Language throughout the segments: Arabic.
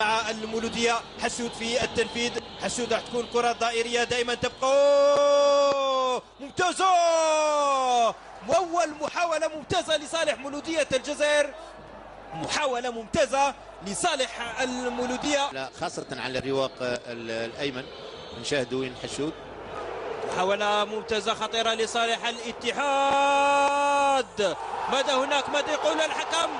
مع المولودية. حشود في التنفيذ، حشود راح تكون كرة دائرية دائما تبقى ممتازة. أول محاولة ممتازة لصالح مولودية الجزائر، محاولة ممتازة لصالح المولودية، لا خاصة على الرواق الأيمن. نشاهدوا وين حشود، محاولة ممتازة خطيرة لصالح الاتحاد. ماذا هناك؟ ماذا يقول الحكم؟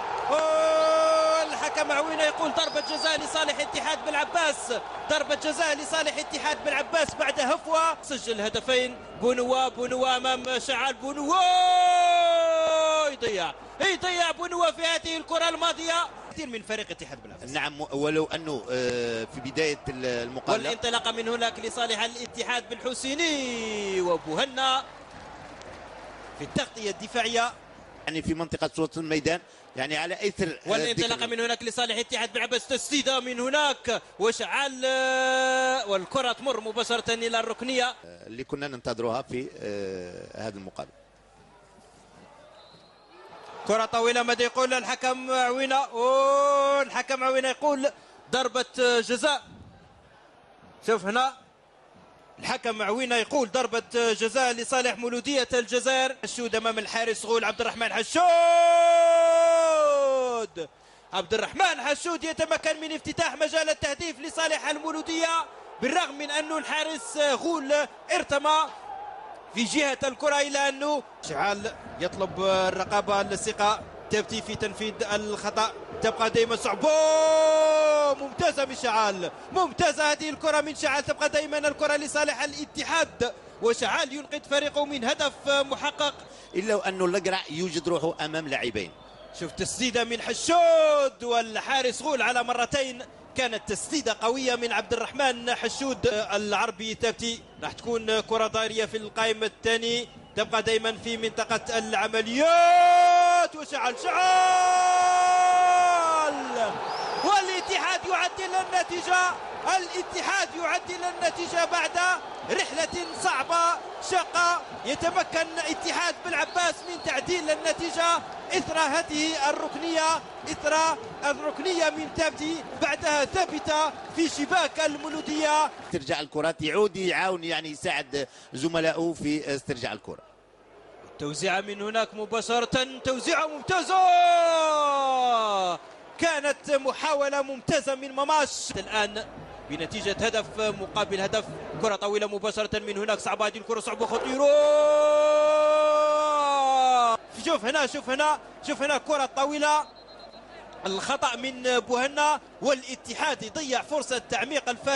الحكم عوينة يقول ضربة جزاء لصالح اتحاد بالعباس، ضربة جزاء لصالح اتحاد بالعباس بعد هفوة. سجل هدفين بونوا امام شعال. بونوا يضيع بونوا في هذه الكرة الماضية. كثير من فريق اتحاد بالعباس. نعم، ولو انه في بداية المقابلة والانطلاقة من هناك لصالح الاتحاد بالحسيني وبوهنا في التغطية الدفاعية، يعني في منطقة وسط الميدان، يعني على اثر والانطلاقة من هناك لصالح اتحاد بالعباس. تسديدة من هناك وشعال، والكرة تمر مباشرة الى الركنية اللي كنا ننتظرها في هذه المقابلة. كرة طويلة. ماذا يقول الحكم عوينة؟ الحكم عوينة يقول ضربة جزاء. شوف هنا الحكم عوينة يقول ضربة جزاء لصالح مولودية الجزائر. حشود امام الحارس غول عبد الرحمن حشود. عبد الرحمن حشود يتمكن من افتتاح مجال التهديف لصالح المولودية، بالرغم من انه الحارس غول ارتمى في جهة الكرة، إلى أنه شعال يطلب الرقابة الثقة. تبتي في تنفيذ الخطأ، تبقى دائما صعبة ممتازة من شعال، ممتازة هذه الكرة من شعال. تبقى دائما الكرة لصالح الاتحاد، وشعال ينقذ فريقه من هدف محقق، إلا أنه الأقرع يوجد روحه أمام لاعبين. شوف تسديدة من حشود والحارس غول على مرتين. كانت تسديدة قوية من عبد الرحمن حشود. العربي تبتي راح تكون كرة دائرية في القائم الثاني، تبقى دائما في منطقة العمليات. وشعل والاتحاد يعدل النتيجة. الاتحاد يعدل النتيجة بعد رحلة صعبة شاقة. يتمكن اتحاد بالعباس من تعديل النتيجة إثر هذه الركنية، إثر الركنية من تبدي بعدها ثابتة في شباك المولودية. ترجع الكرات يعود يعاون، يعني يساعد زملائه في استرجاع الكرة. توزيعة من هناك مباشرة، توزيعة ممتازة، كانت محاولة ممتازة من مماش. الآن بنتيجة هدف مقابل هدف. كرة طويلة مباشرة من هناك، صعبة هذه الكرة، صعبة خطيرة. شوف هنا كرة طويلة، الخطأ من بوهنا، والاتحاد يضيع فرصة تعميق الفارق.